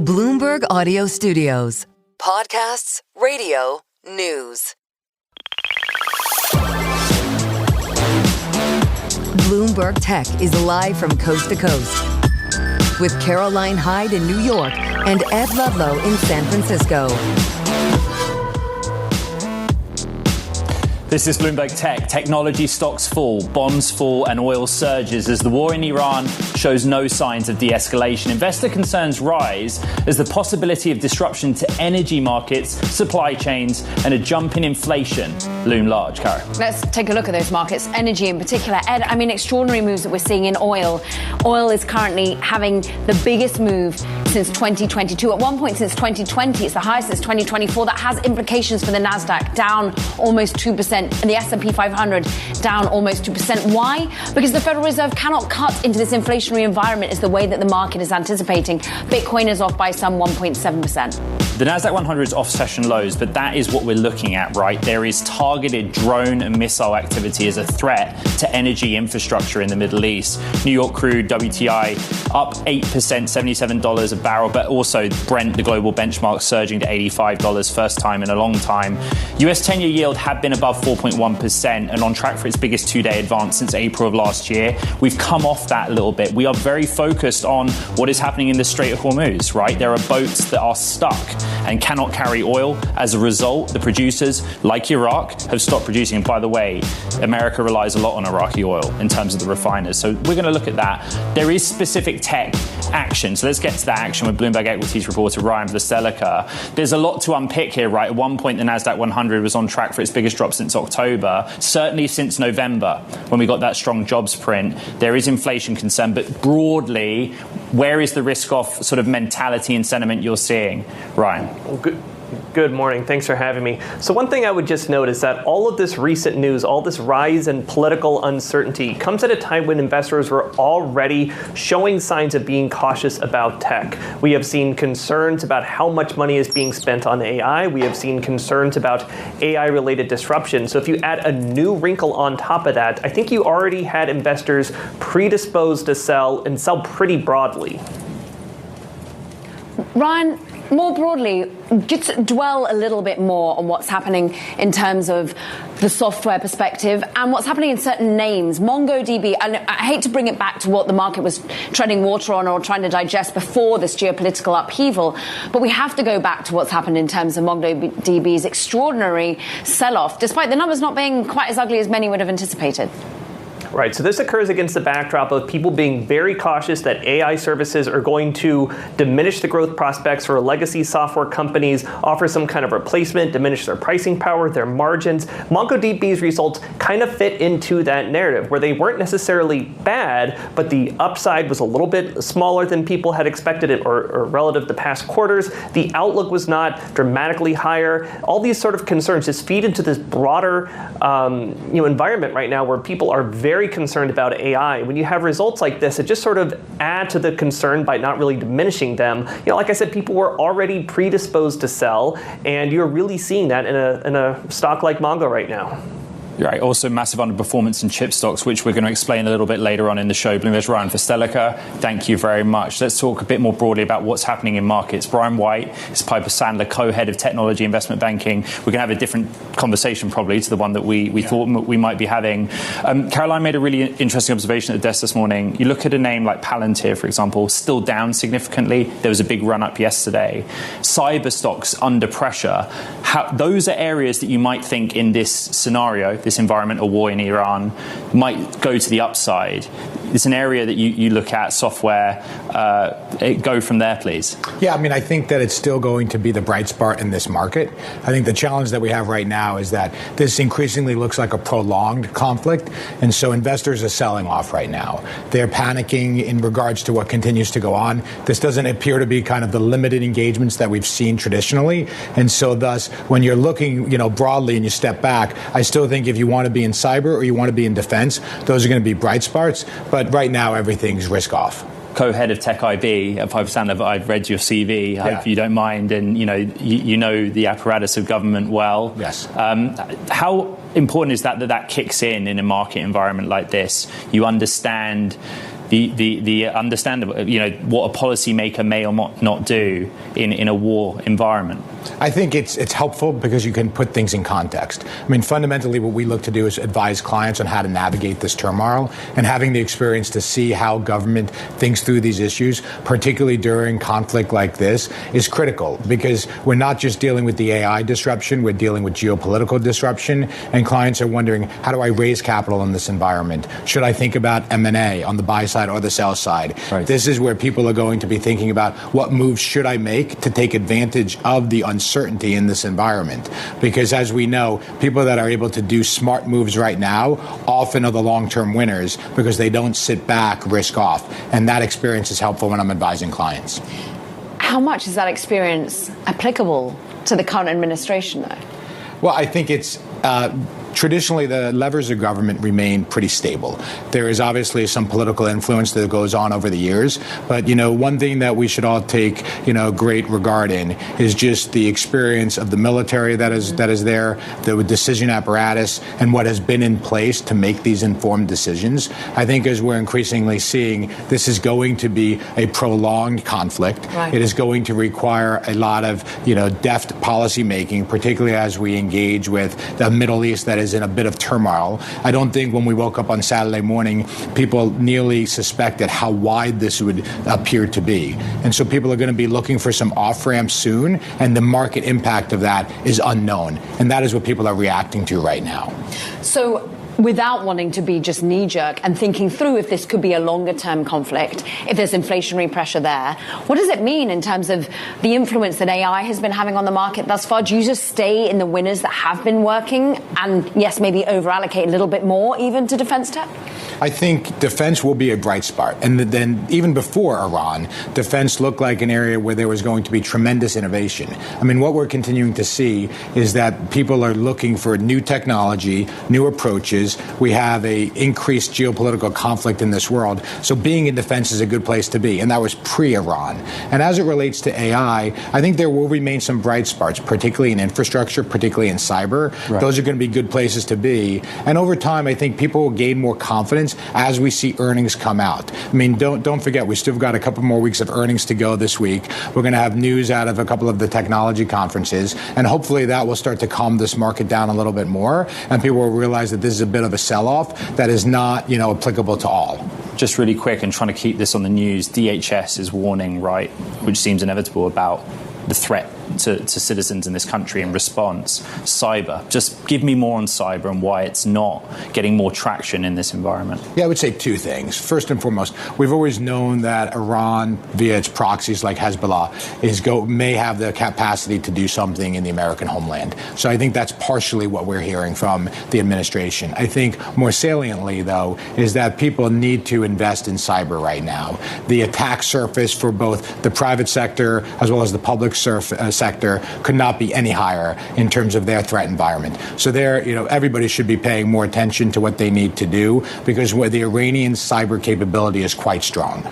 Bloomberg Audio Studios. Podcasts, radio, news. Bloomberg Tech is live from coast to coast with Caroline Hyde in New York and Ed Ludlow in San Francisco. This is Bloomberg Tech. Technology stocks fall, bonds fall, and oil surges as the war in Iran shows no signs of de-escalation. Investor concerns rise as the possibility of disruption to energy markets, supply chains, and a jump in inflation loom large. Karen. Let's take a look at those markets, energy in particular. Ed, I mean, extraordinary moves that we're seeing in oil. Oil is currently having the biggest move since 2022. At one point since 2020, it's the highest since 2024. That has implications for the Nasdaq, down almost 2%. And the S&P 500 down almost 2%. Why? Because the Federal Reserve cannot cut into this inflationary environment is the way that the market is anticipating. Bitcoin is off by some 1.7%. The Nasdaq 100 is off session lows, but that is what we're looking at, right? There is targeted drone and missile activity as a threat to energy infrastructure in the Middle East. New York crude, WTI, up 8%, $77 a barrel, but also Brent, the global benchmark, surging to $85, first time in a long time. US 10-year yield had been above 4.1% and on track for its biggest two-day advance since April of last year. We've come off that a little bit. We are very focused on what is happening in the Strait of Hormuz, right? There are boats that are stuck and cannot carry oil. As a result, the producers, like Iraq, have stopped producing. And by the way, America relies a lot on Iraqi oil in terms of the refiners. So we're going to look at that. There is specific tech action. So let's get to that action with Bloomberg Equities reporter Ryan Vlaselica. There's a lot to unpick here, right? At one point, the Nasdaq 100 was on track for its biggest drop since October, certainly since November, when we got that strong jobs print. There is inflation concern, but broadly, where is the risk-off sort of mentality and sentiment you're seeing, Ryan? Good morning. Thanks for having me. So one thing I would just note is that all of this recent news, all this rise in political uncertainty comes at a time when investors were already showing signs of being cautious about tech. We have seen concerns about how much money is being spent on AI. We have seen concerns about AI-related disruption. So if you add a new wrinkle on top of that, I think you already had investors predisposed to sell and sell pretty broadly. Ryan, more broadly, just dwell a little bit more on what's happening in terms of the software perspective and what's happening in certain names. MongoDB, and I hate to bring it back to what the market was treading water on or trying to digest before this geopolitical upheaval, but we have to go back to what's happened in terms of MongoDB's extraordinary sell-off, despite the numbers not being quite as ugly as many would have anticipated. Right, so this occurs against the backdrop of people being very cautious that AI services are going to diminish the growth prospects for legacy software companies, offer some kind of replacement, diminish their pricing power, their margins. MongoDB's results kind of fit into that narrative where they weren't necessarily bad, but the upside was a little bit smaller than people had expected it or relative to past quarters. The outlook was not dramatically higher. All these sort of concerns just feed into this broader environment right now where people are very concerned about AI. When you have results like this, it just sort of adds to the concern by not really diminishing them. Like I said, people were already predisposed to sell, and you're really seeing that in a stock like Mongo right now. Right. Also, massive underperformance in chip stocks, which we're going to explain a little bit later on in the show. Bloomberg's Ryan Vlaselica, thank you very much. Let's talk a bit more broadly about what's happening in markets. Brian White is Piper Sandler, co-head of technology investment banking. We're going to have a different conversation probably to the one that we thought we might be having. Caroline made a really interesting observation at the desk this morning. You look at a name like Palantir, for example, still down significantly. There was a big run up yesterday. Cyber stocks under pressure. Those are areas that you might think in this scenario, this environment, a war in Iran, might go to the upside. It's an area that you look at, software. Go from there, please. Yeah, I mean, I think that it's still going to be the bright spot in this market. I think the challenge that we have right now is that this increasingly looks like a prolonged conflict, and so investors are selling off right now. They're panicking in regards to what continues to go on. This doesn't appear to be kind of the limited engagements that we've seen traditionally, and so thus, when you're looking, broadly and you step back, I still think if you want to be in cyber or you want to be in defense, those are going to be bright spots. But right now, everything's risk off. Co-head of Tech IB at Piper Sandler, I've read your CV. I hope you don't mind. And, you know the apparatus of government well. Yes. How important is that kicks in a market environment like this? You understand the understandable, what a policymaker may or not do in a war environment? I think it's helpful because you can put things in context. I mean, fundamentally, what we look to do is advise clients on how to navigate this turmoil, and having the experience to see how government thinks through these issues, particularly during conflict like this, is critical, because we're not just dealing with the AI disruption, we're dealing with geopolitical disruption, and clients are wondering, how do I raise capital in this environment? Should I think about M&A on the buy side or the sell side? Right. This is where people are going to be thinking about what moves should I make to take advantage of the uncertainty in this environment. Because as we know, people that are able to do smart moves right now often are the long-term winners because they don't sit back, risk off. And that experience is helpful when I'm advising clients. How much is that experience applicable to the current administration, though? Well, I think it's traditionally, the levers of government remain pretty stable. There is obviously some political influence that goes on over the years, but one thing that we should all take great regard in is just the experience of the military that is there, the decision apparatus, and what has been in place to make these informed decisions. I think as we're increasingly seeing, this is going to be a prolonged conflict. Right. It is going to require a lot of deft policy making, particularly as we engage with the Middle East that is in a bit of turmoil. I don't think when we woke up on Saturday morning, people nearly suspected how wide this would appear to be. And so people are going to be looking for some off-ramps soon, and the market impact of that is unknown. And that is what people are reacting to right now. So without wanting to be just knee-jerk and thinking through if this could be a longer-term conflict, if there's inflationary pressure there, what does it mean in terms of the influence that AI has been having on the market thus far? Do you just stay in the winners that have been working and, yes, maybe over-allocate a little bit more even to defense tech? I think defense will be a bright spot. And then even before Iran, defense looked like an area where there was going to be tremendous innovation. I mean, what we're continuing to see is that people are looking for new technology, new approaches. We have a increased geopolitical conflict in this world. So being in defense is a good place to be. And that was pre-Iran. And as it relates to AI, I think there will remain some bright spots, particularly in infrastructure, particularly in cyber. Right. Those are going to be good places to be. And over time, I think people will gain more confidence as we see earnings come out. I mean, don't forget, we still got a couple more weeks of earnings to go this week. We're going to have news out of a couple of the technology conferences, and hopefully that will start to calm this market down a little bit more, and people will realize that this is a bit of a sell-off that is not, applicable to all. Just really quick, and trying to keep this on the news, DHS is warning, right, which seems inevitable, about the threat to citizens in this country in response. Cyber. Just give me more on cyber and why it's not getting more traction in this environment. Yeah, I would say two things. First and foremost, we've always known that Iran, via its proxies like Hezbollah, may have the capacity to do something in the American homeland. So I think that's partially what we're hearing from the administration. I think more saliently, though, is that people need to invest in cyber right now. The attack surface for both the private sector as well as the public sector could not be any higher in terms of their threat environment. So everybody should be paying more attention to what they need to do, because the Iranian cyber capability is quite strong.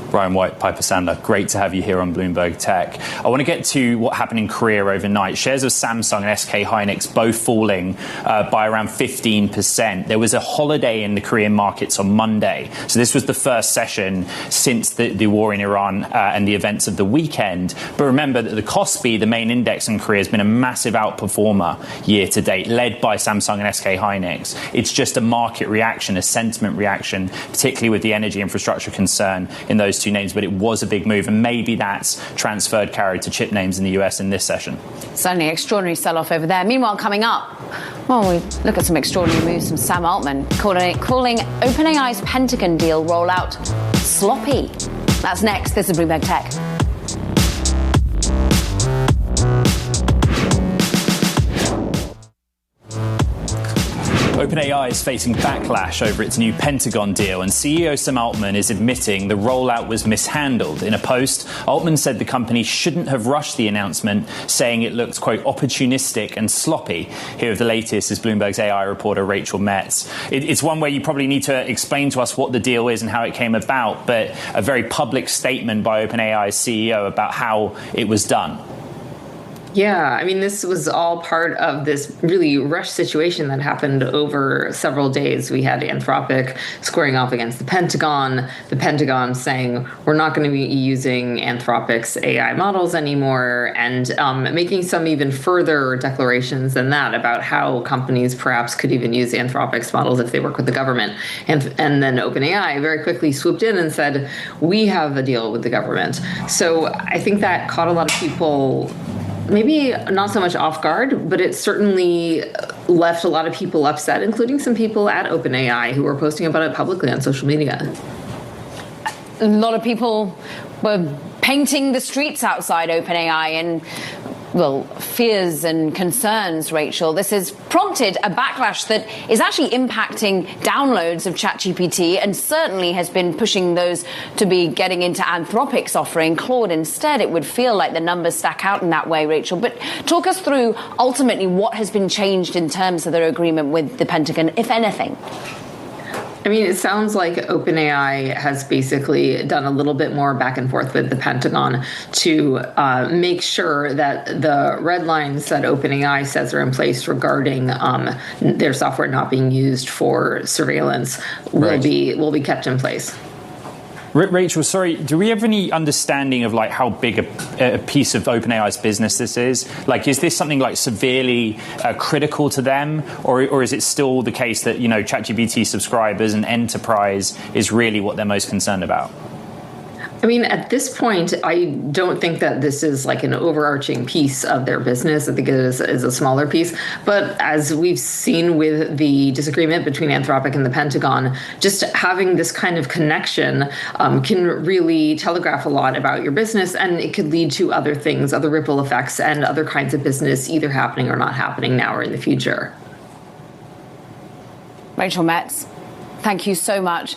Brian White, Piper Sandler, great to have you here on Bloomberg Tech. I want to get to what happened in Korea overnight. Shares of Samsung and SK Hynix both falling by around 15%. There was a holiday in the Korean markets on Monday. So this was the first session since the war in Iran and the events of the weekend. But remember that the Kospi, the main index in Korea, has been a massive outperformer year to date, led by Samsung and SK Hynix. It's just a market reaction, a sentiment reaction, particularly with the energy infrastructure concern in those two names, but it was a big move, and maybe that's carried to chip names in the US in this session. Certainly extraordinary sell-off over there. Meanwhile, coming up, we look at some extraordinary moves from Sam Altman, calling OpenAI's Pentagon deal rollout sloppy. That's next. This is Bloomberg Tech. OpenAI is facing backlash over its new Pentagon deal, and CEO Sam Altman is admitting the rollout was mishandled. In a post, Altman said the company shouldn't have rushed the announcement, saying it looked, quote, opportunistic and sloppy. Here with the latest is Bloomberg's AI reporter Rachel Metz. It's one where you probably need to explain to us what the deal is and how it came about, but a very public statement by OpenAI's CEO about how it was done. Yeah, I mean, this was all part of this really rushed situation that happened over several days. We had Anthropic squaring off against the Pentagon saying we're not going to be using Anthropic's AI models anymore, and making some even further declarations than that about how companies perhaps could even use Anthropic's models if they work with the government. And then OpenAI very quickly swooped in and said, we have a deal with the government. So I think that caught a lot of people maybe not so much off guard, but it certainly left a lot of people upset, including some people at OpenAI who were posting about it publicly on social media. A lot of people were painting the streets outside OpenAI and, well, fears and concerns, Rachel. This has prompted a backlash that is actually impacting downloads of ChatGPT and certainly has been pushing those to be getting into Anthropic's offering Claude instead. It would feel like the numbers stack out in that way, Rachel. But talk us through ultimately what has been changed in terms of their agreement with the Pentagon, if anything. I mean, it sounds like OpenAI has basically done a little bit more back and forth with the Pentagon to make sure that the red lines that OpenAI says are in place regarding their software not being used for surveillance will be kept in place. Rachel, sorry, do we have any understanding of like how big a piece of OpenAI's business this is? Like, is this something like severely critical to them, or is it still the case that, you know, ChatGPT subscribers and enterprise is really what they're most concerned about? I mean, at this point, I don't think that this is like an overarching piece of their business. I think it is a smaller piece. But as we've seen with the disagreement between Anthropic and the Pentagon, just having this kind of connection can really telegraph a lot about your business, and it could lead to other things, other ripple effects, and other kinds of business either happening or not happening now or in the future. Rachel Metz, thank you so much.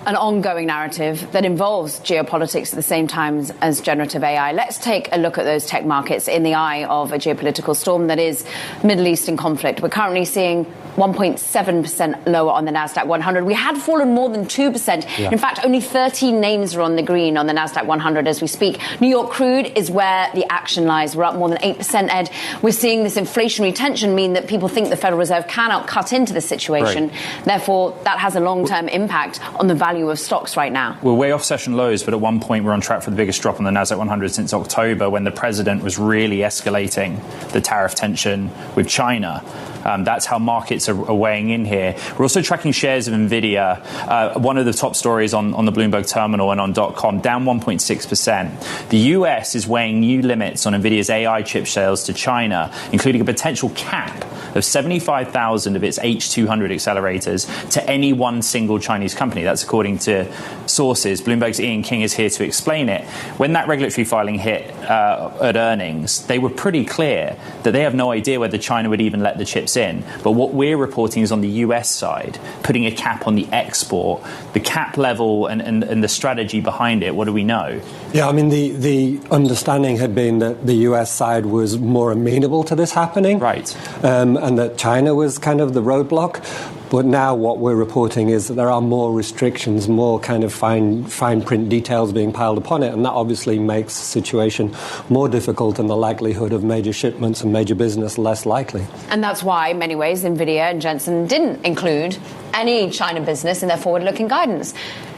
An ongoing narrative that involves geopolitics at the same time as generative AI. Let's take a look at those tech markets in the eye of a geopolitical storm that is Middle Eastern conflict. We're currently seeing 1.7% lower on the NASDAQ 100. We had fallen more than 2%. Yeah. In fact, only 13 names are on the green on the NASDAQ 100 as we speak. New York crude is where the action lies. We're up more than 8%, Ed. We're seeing this inflationary tension mean that people think the Federal Reserve cannot cut into the situation. Right. Therefore, that has a long-term impact on the value of stocks right now. We're way off session lows, but at one point we're on track for the biggest drop on the NASDAQ 100 since October, when the president was really escalating the tariff tension with China. That's how markets are weighing in here. We're also tracking shares of Nvidia. One of the top stories on the Bloomberg terminal and on .com, down 1.6%. The US is weighing new limits on Nvidia's AI chip sales to China, including a potential cap of 75,000 of its H200 accelerators to any one single Chinese company. That's according to sources. Bloomberg's Ian King is here to explain it. When that regulatory filing hit at earnings, they were pretty clear that they have no idea whether China would even let the chips in. But what we're reporting is on the US side, putting a cap on the export, the cap level and the strategy behind it. What do we know? Yeah, I mean, the understanding had been that the US side was more amenable to this happening. Right. And that China was kind of the roadblock. But now what we're reporting is that there are more restrictions, more kind of fine print details being piled upon it. And that obviously makes the situation more difficult and the likelihood of major shipments and major business less likely. And that's why, in many ways, Nvidia and Jensen didn't include any China business in their forward-looking guidance.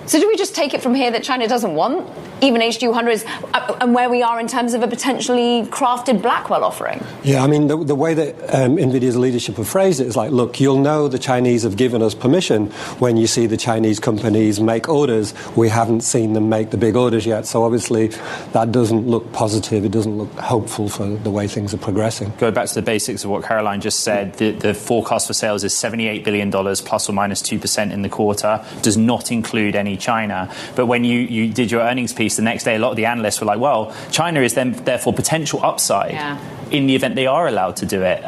So do we just take it from here that China doesn't want even H200s and where we are in terms of a potentially crafted Blackwell offering? Yeah, I mean, the way that NVIDIA's leadership have phrased it is like, look, you'll know the Chinese have given us permission when you see the Chinese companies make orders. We haven't seen them make the big orders yet. So obviously that doesn't look positive. It doesn't look hopeful for the way things are progressing. Go back to the basics of what Caroline just said. The forecast for sales is $78 billion plus or minus 2% in the quarter. Does not include any China. But when you did your earnings piece the next day, a lot of the analysts were like, well, China is then therefore potential upside in the event they are allowed to do it.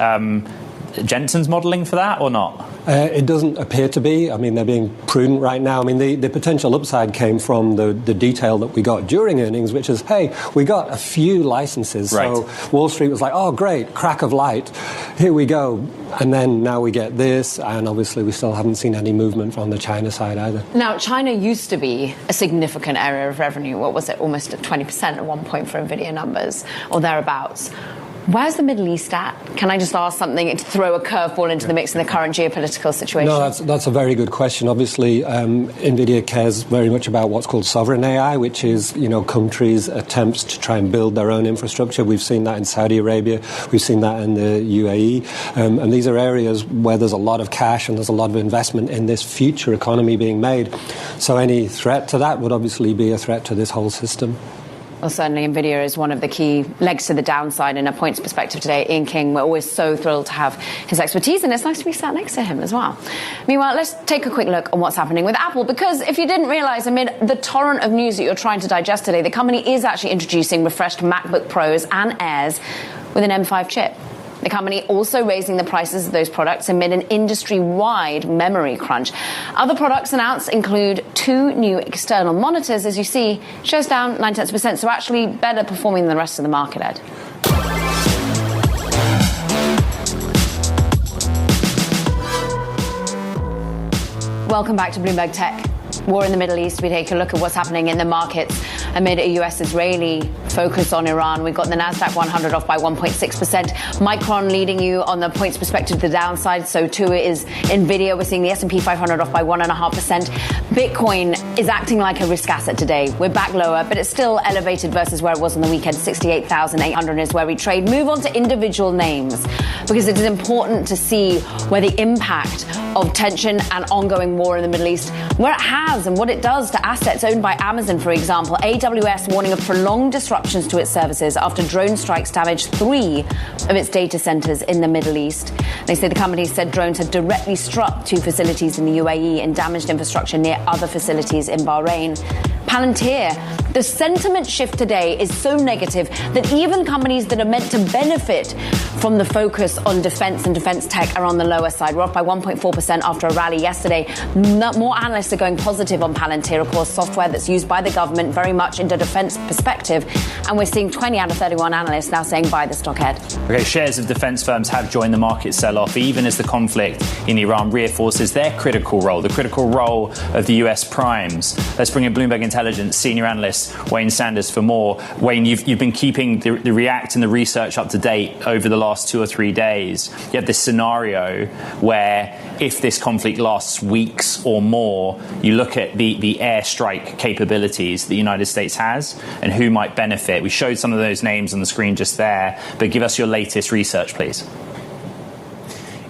Jensen's modelling for that or not? It doesn't appear to be. I mean, they're being prudent right now. I mean, the potential upside came from the detail that we got during earnings, which is, hey, we got a few licenses. Right. So Wall Street was like, oh, great, crack of light. Here we go. And then now we get this, and obviously we still haven't seen any movement from the China side either. Now, China used to be a significant area of revenue. What was it? Almost at 20% at one point for Nvidia numbers, or thereabouts. Where's the Middle East at? Can I just ask something to throw a curveball into the mix in the current geopolitical situation? No, that's a very good question. Obviously, Nvidia cares very much about what's called sovereign AI, which is, countries' attempts to try and build their own infrastructure. We've seen that in Saudi Arabia. We've seen that in the UAE. And these are areas where there's a lot of cash and there's a lot of investment in this future economy being made. So any threat to that would obviously be a threat to this whole system. Well, certainly Nvidia is one of the key legs to the downside in a points perspective today. Ian King, we're always so thrilled to have his expertise, and it's nice to be sat next to him as well. Meanwhile, let's take a quick look on what's happening with Apple, because if you didn't realize, amid the torrent of news that you're trying to digest today, the company is actually introducing refreshed MacBook Pros and Airs with an M5 chip. The company also raising the prices of those products amid an industry-wide memory crunch. Other products announced include 2 new external monitors. As you see, shares down 0.9%, so actually better performing than the rest of the market, Ed. Welcome back to Bloomberg Tech. War in the Middle East. We take a look at what's happening in the markets amid a US-Israeli focus on Iran. We've got the Nasdaq 100 off by 1.6%. Micron leading you on the points perspective to the downside. So too is Nvidia. We're seeing the S&P 500 off by 1.5%. Bitcoin is acting like a risk asset today. We're back lower, but it's still elevated versus where it was on the weekend. 68,800 is where we trade. Move on to individual names, because it is important to see where the impact of tension and ongoing war in the Middle East, where it has and what it does to assets owned by Amazon, for example. AWS warning of prolonged disruptions to its services after drone strikes damaged 3 of its data centers in the Middle East. They say the company said drones had directly struck 2 facilities in the UAE and damaged infrastructure near other facilities in Bahrain. Palantir, the sentiment shift today is so negative that even companies that are meant to benefit from the focus on defense and defense tech are on the lower side. We're off by 1.4% after a rally yesterday. More analysts are going positive on Palantir, of course, software that's used by the government very much into defense perspective. And we're seeing 20 out of 31 analysts now saying buy the stock, Ed. Okay, shares of defense firms have joined the market sell-off, even as the conflict in Iran reinforces their critical role, the critical role of the US primes. Let's bring in Bloomberg Intelligence senior analyst Wayne Sanders for more. Wayne, you've been keeping the React and the research up to date over the last 2 or 3 days. You have this scenario where if this conflict lasts weeks or more, you look at the airstrike capabilities the United States has and who might benefit. We showed some of those names on the screen just there, but give us your latest research, please.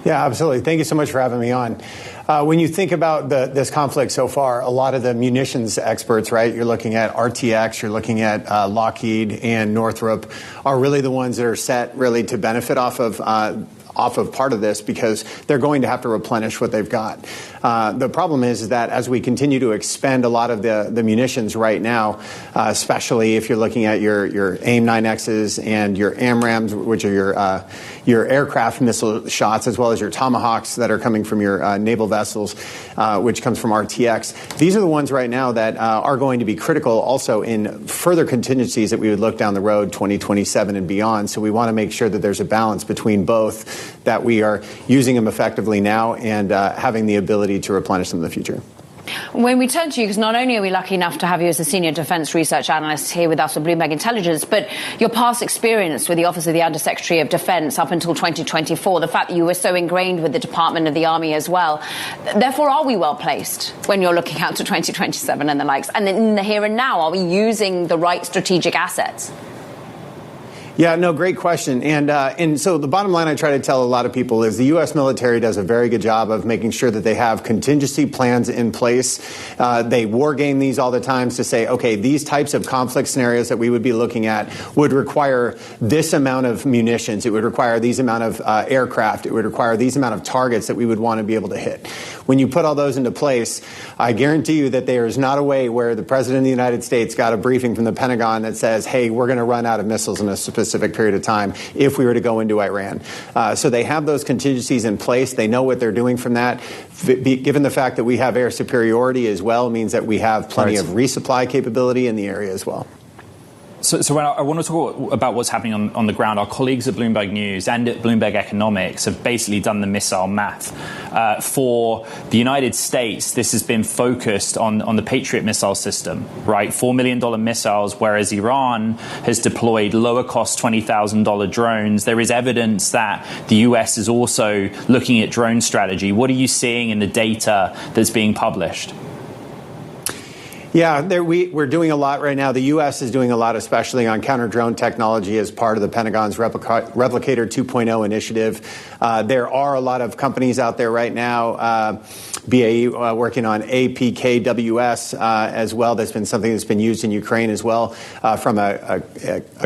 Yeah, absolutely. Thank you so much for having me on. When you think about this conflict so far, a lot of the munitions experts, right, you're looking at RTX, you're looking at Lockheed and Northrop, are really the ones that are set really to benefit off of part of this, because they're going to have to replenish what they've got. The problem is that as we continue to expend a lot of the munitions right now, especially if you're looking at your AIM-9Xs and your AMRAAMs, which are your aircraft missile shots, as well as your Tomahawks that are coming from your naval vessels, which comes from RTX. These are the ones right now that are going to be critical also in further contingencies that we would look down the road 2027 and beyond. So we want to make sure that there's a balance between both, that we are using them effectively now and having the ability to replenish them in the future. When we turn to you, because not only are we lucky enough to have you as a senior defense research analyst here with us at Bloomberg Intelligence, but your past experience with the Office of the Undersecretary of Defense up until 2024, the fact that you were so ingrained with the Department of the Army as well. Therefore, are we well placed when you're looking out to 2027 and the likes? And in the here and now, are we using the right strategic assets? Yeah, no, great question. And so the bottom line I try to tell a lot of people is the U.S. military does a very good job of making sure that they have contingency plans in place. They war game these all the time to say, okay, these types of conflict scenarios that we would be looking at would require this amount of munitions. It would require these amount of aircraft. It would require these amount of targets that we would want to be able to hit. When you put all those into place, I guarantee you that there is not a way where the President of the United States got a briefing from the Pentagon that says, hey, we're going to run out of missiles in a specific period of time if we were to go into Iran. So they have those contingencies in place. They know what they're doing from that. Given the fact that we have air superiority as well, means that we have plenty of resupply capability in the area as well. So when I want to talk about what's happening on the ground, our colleagues at Bloomberg News and at Bloomberg Economics have basically done the missile math. For the United States, this has been focused on the Patriot missile system, right? $4 million missiles, whereas Iran has deployed lower-cost $20,000 drones. There is evidence that the U.S. is also looking at drone strategy. What are you seeing in the data that's being published? Yeah, we're doing a lot right now. The U.S. is doing a lot, especially on counter-drone technology as part of the Pentagon's Replicator 2.0 initiative. There are a lot of companies out there right now, BAE working on APKWS as well. That's been something that's been used in Ukraine as well from a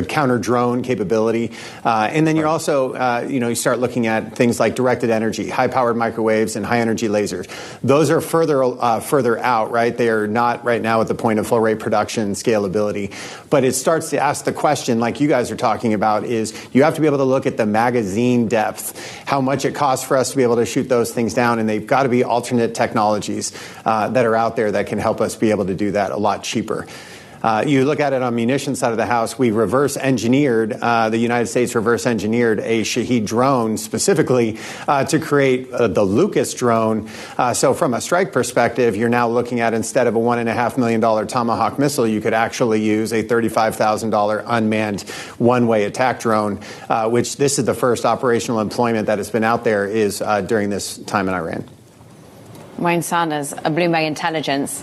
counter-drone capability. And then you're also, you start looking at things like directed energy, high-powered microwaves, and high-energy lasers. Those are further out, right? They are not right now at the point of full rate production scalability. But it starts to ask the question, like you guys are talking about, is you have to be able to look at the magazine depth, how much it costs for us to be able to shoot those things down, and they've got to be alternate technologies that are out there that can help us be able to do that a lot cheaper. You look at it on munitions side of the house, we reverse engineered, the United States reverse engineered a Shahed drone specifically to create the Lucas drone. So from a strike perspective, you're now looking at, instead of a $1.5 million Tomahawk missile, you could actually use a $35,000 unmanned one-way attack drone, which this is the first operational employment that has been out there is during this time in Iran. Wayne Sanders, a Bloomberg Intelligence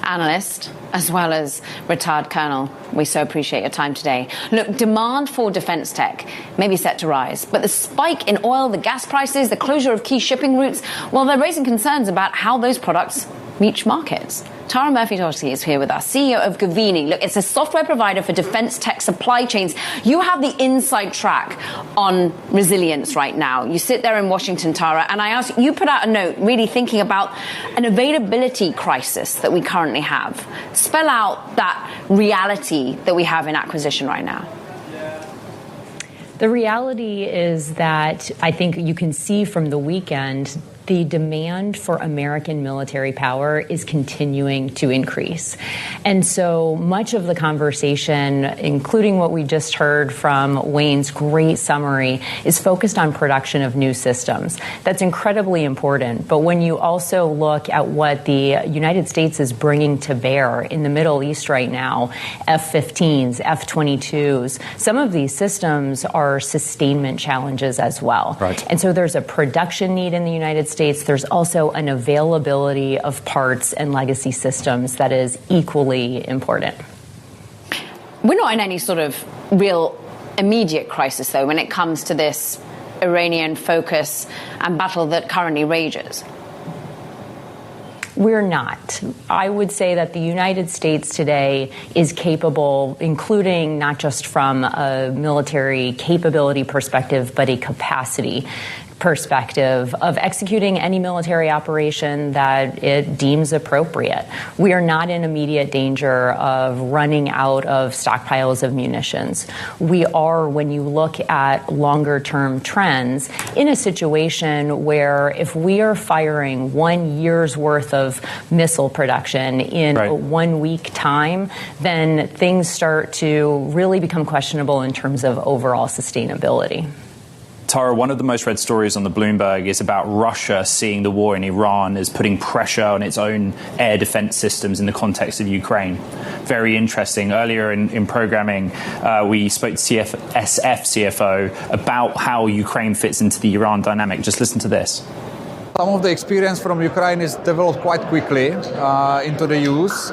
analyst, as well as retired colonel. We so appreciate your time today. Look, demand for defense tech may be set to rise, but the spike in oil, the gas prices, the closure of key shipping routes, well, they're raising concerns about how those products reach markets. Tara Murphy-Dorsey is here with us, CEO of Gavini. Look, it's a software provider for defense tech supply chains. You have the inside track on resilience right now. You sit there in Washington, Tara, and I ask, you put out a note really thinking about an availability crisis that we currently have. Spell out that reality that we have in acquisition right now. The reality is that I think you can see from the weekend the demand for American military power is continuing to increase. And so much of the conversation, including what we just heard from Wayne's great summary, is focused on production of new systems. That's incredibly important. But when you also look at what the United States is bringing to bear in the Middle East right now, F-15s, F-22s, some of these systems are sustainment challenges as well. Right. And so there's a production need in the United States. There's also an availability of parts and legacy systems that is equally important. We're not in any sort of real immediate crisis, though, when it comes to this Iranian focus and battle that currently rages. We're not. I would say that the United States today is capable, including not just from a military capability perspective, but a capacity perspective of executing any military operation that it deems appropriate. We are not in immediate danger of running out of stockpiles of munitions. We are, when you look at longer term trends, in a situation where if we are firing 1 year's worth of missile production in a 1 week time, then things start to really become questionable in terms of overall sustainability. Tara, one of the most read stories on the Bloomberg is about Russia seeing the war in Iran as putting pressure on its own air defense systems in the context of Ukraine. Very interesting. Earlier in programming, we spoke to SF CFO about how Ukraine fits into the Iran dynamic. Just listen to this. Some of the experience from Ukraine is developed quite quickly into the use.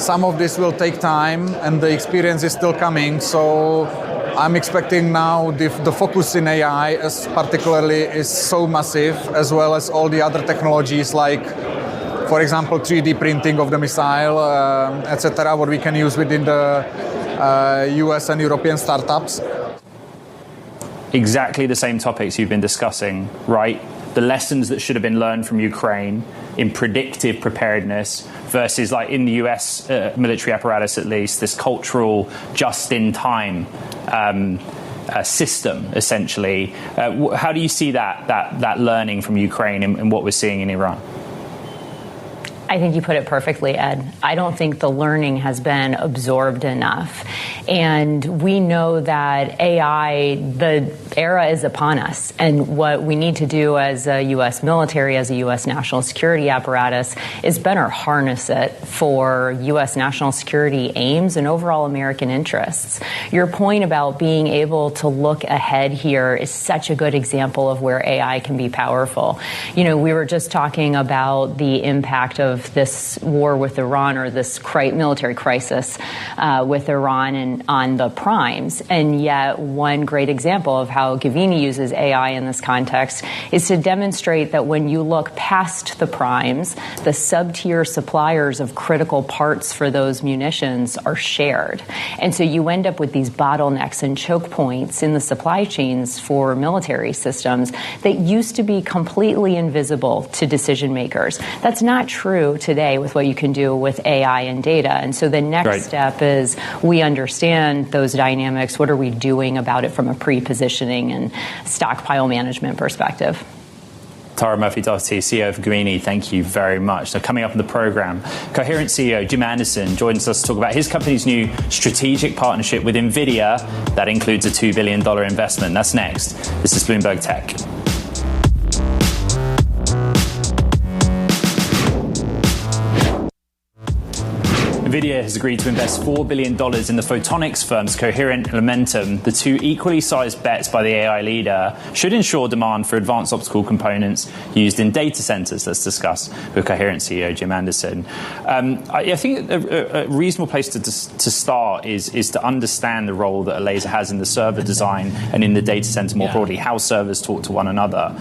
Some of this will take time, and the experience is still coming. So I'm expecting now the focus in AI as particularly is so massive, as well as all the other technologies like, for example, 3D printing of the missile, etc., what we can use within the US and European startups. Exactly the same topics you've been discussing, right? The lessons that should have been learned from Ukraine in predictive preparedness versus, like in the US military apparatus at least, this cultural just-in-time system, essentially. How do you see that learning from Ukraine and what we're seeing in Iran? I think you put it perfectly, Ed. I don't think the learning has been absorbed enough. And we know that AI, the era is upon us. And what we need to do as a U.S. military, as a U.S. national security apparatus, is better harness it for U.S. national security aims and overall American interests. Your point about being able to look ahead here is such a good example of where AI can be powerful. You know, we were just talking about the impact of this war with Iran, or this military crisis with Iran and on the primes. And yet one great example of how Gavini uses AI in this context is to demonstrate that when you look past the primes, the sub-tier suppliers of critical parts for those munitions are shared. And so you end up with these bottlenecks and choke points in the supply chains for military systems that used to be completely invisible to decision makers. That's not true today with what you can do with AI and data. And so the next step is we understand those dynamics. What are we doing about it from a pre-positioning and stockpile management perspective? Tara Murphy-Doherty, CEO of Gavini, thank you very much. So coming up in the program, Coherent CEO Jim Anderson joins us to talk about his company's new strategic partnership with Nvidia that includes a $2 billion investment. That's next. This is Bloomberg Tech. Nvidia has agreed to invest $4 billion in the photonics firms Coherent and Lumentum. The two equally sized bets by the AI leader should ensure demand for advanced optical components used in data centers. Let's discuss with Coherent CEO Jim Anderson. I think a reasonable place to start is to understand the role that a laser has in the server design and in the data center more broadly, how servers talk to one another,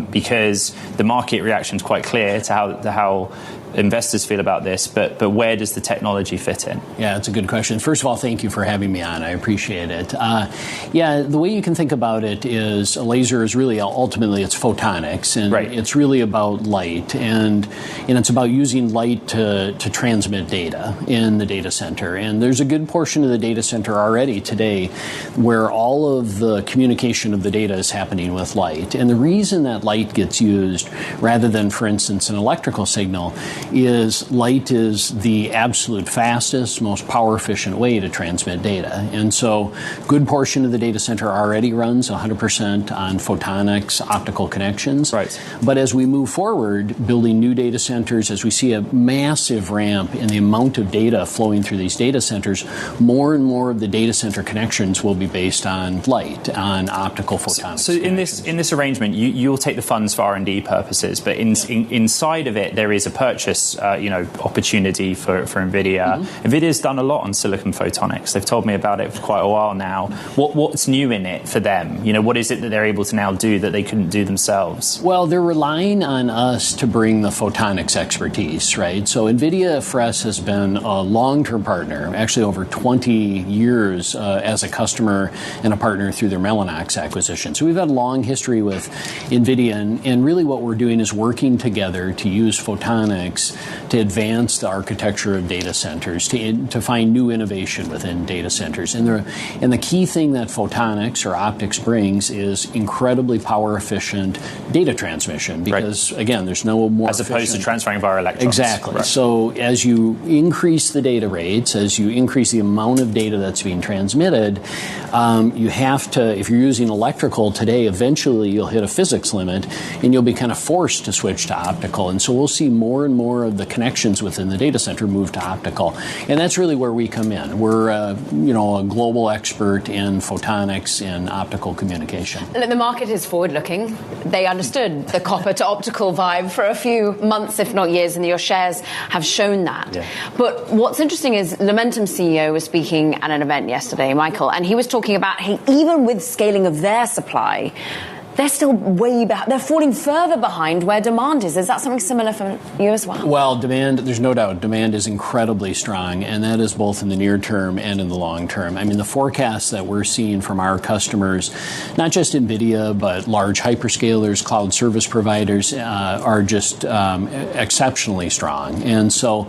because the market reaction is quite clear to how investors feel about this, but where does the technology fit in? Yeah, it's a good question. First of all, thank you for having me on. I appreciate it. The way you can think about it is a laser is really ultimately it's photonics, and it's really about light, and it's about using light to transmit data in the data center. And there's a good portion of the data center already today where all of the communication of the data is happening with light. And the reason that light gets used rather than, for instance, an electrical signal is light is the absolute fastest, most power efficient way to transmit data. And so good portion of the data center already runs 100% on photonics optical connections. But as we move forward, building new data centers, as we see a massive ramp in the amount of data flowing through these data centers, more and more of the data center connections will be based on light, on optical photonics. So in this arrangement, you'll take the funds for R&D purposes, but inside of it, there is a purchase opportunity for Nvidia. Nvidia's done a lot on silicon photonics. They've told me about it for quite a while now. What's new in it for them? What is it that they're able to now do that they couldn't do themselves? Well, they're relying on us to bring the photonics expertise, right? So Nvidia for us has been a long-term partner, actually over 20 years as a customer and a partner through their Mellanox acquisition. So we've had a long history with Nvidia, and really what we're doing is working together to use photonics to advance the architecture of data centers, to find new innovation within data centers. And the key thing that photonics or optics brings is incredibly power efficient data transmission, because again, there's no more as opposed to transferring via electrons. Exactly. So as you increase the data rates, as you increase the amount of data that's being transmitted, you have to, if you're using electrical today, eventually you'll hit a physics limit and you'll be kind of forced to switch to optical. And so we'll see more and more of the connections within the data center move to optical. And that's really where we come in. We're a global expert in photonics and optical communication. The market is forward-looking. They understood the copper to optical vibe for a few months, if not years, and your shares have shown that. But what's interesting is Lumentum CEO was speaking at an event yesterday, Michael, and he was talking about even with scaling of their supply, they're still way behind. They're falling further behind where demand is. Is that something similar for you as well? Well, demand, there's no doubt, demand is incredibly strong, and that is both in the near term and in the long term. I mean, the forecasts that we're seeing from our customers, not just Nvidia, but large hyperscalers, cloud service providers, are just exceptionally strong. And so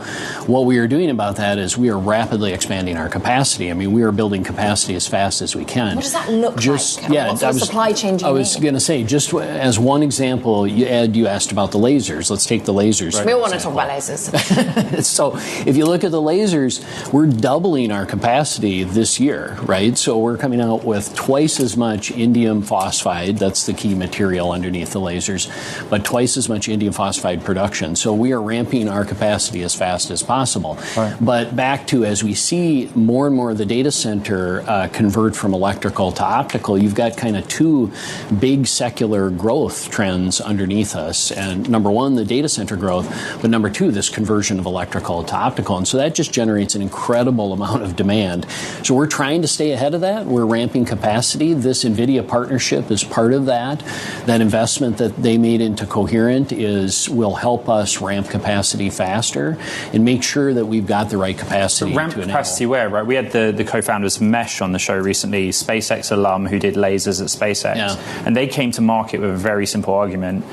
what we are doing about that is we are rapidly expanding our capacity. I mean, we are building capacity as fast as we can. What does that look like? What's the supply chain? I was going to to say, just as one example, Ed, you asked about the lasers. Let's take the lasers. Right. We all want to talk about lasers. So if you look at the lasers, we're doubling our capacity this year, right? So we're coming out with twice as much indium phosphide. That's the key material underneath the lasers, but twice as much indium phosphide production. So we are ramping our capacity as fast as possible. Right. But back to, as we see more and more of the data center convert from electrical to optical, you've got kind of two big secular growth trends underneath us. And number one, the data center growth, but number two, this conversion of electrical to optical. And so that just generates an incredible amount of demand. So we're trying to stay ahead of that. We're ramping capacity. This Nvidia partnership is part of that. That investment that they made into Coherent will help us ramp capacity faster and make sure that we've got the right capacity. So ramp capacity where, right? We had the co-founders of Mesh on the show recently, SpaceX alum who did lasers at SpaceX. Yeah. And they came to market with a very simple argument.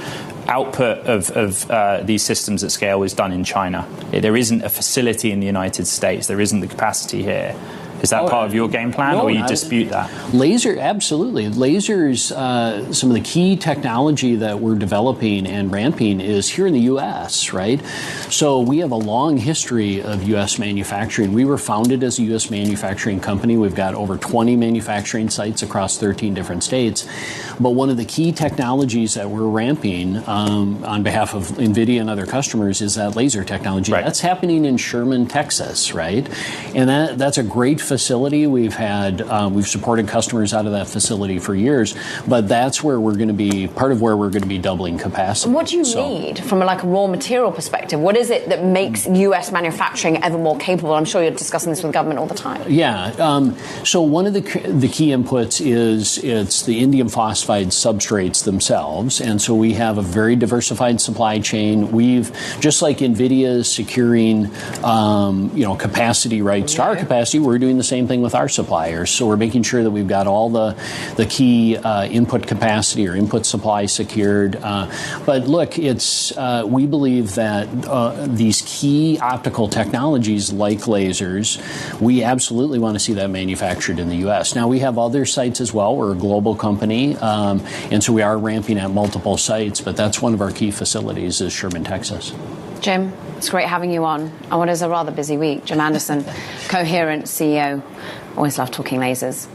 Output of these systems at scale is done in China. There isn't a facility in the United States. There isn't the capacity here. Is that part of your game plan, or you dispute that? Absolutely. Lasers, some of the key technology that we're developing and ramping is here in the U.S., right? So we have a long history of U.S. manufacturing. We were founded as a U.S. manufacturing company. We've got over 20 manufacturing sites across 13 different states. But one of the key technologies that we're ramping on behalf of Nvidia and other customers is that laser technology. Right. That's happening in Sherman, Texas, right? And that's a great facility. We've supported customers out of that facility for years, but that's where we're going to be, part of where we're going to be doubling capacity. What do you need from a raw material perspective? What is it that makes U.S. manufacturing ever more capable? I'm sure you're discussing this with government all the time. Yeah. So one of the key inputs is it's the indium phosphide substrates themselves, and so we have a very diversified supply chain. We've, just like Nvidia is securing capacity rights to our capacity, we're doing the same thing with our suppliers. So we're making sure that we've got all the key input capacity or input supply secured. But look, we believe that these key optical technologies like lasers, we absolutely want to see that manufactured in the U.S. Now, we have other sites as well. We're a global company, and so we are ramping at multiple sites, but that's one of our key facilities is Sherman, Texas. Jim, it's great having you on what is a rather busy week. Jim Anderson, Coherent CEO. Always love talking lasers.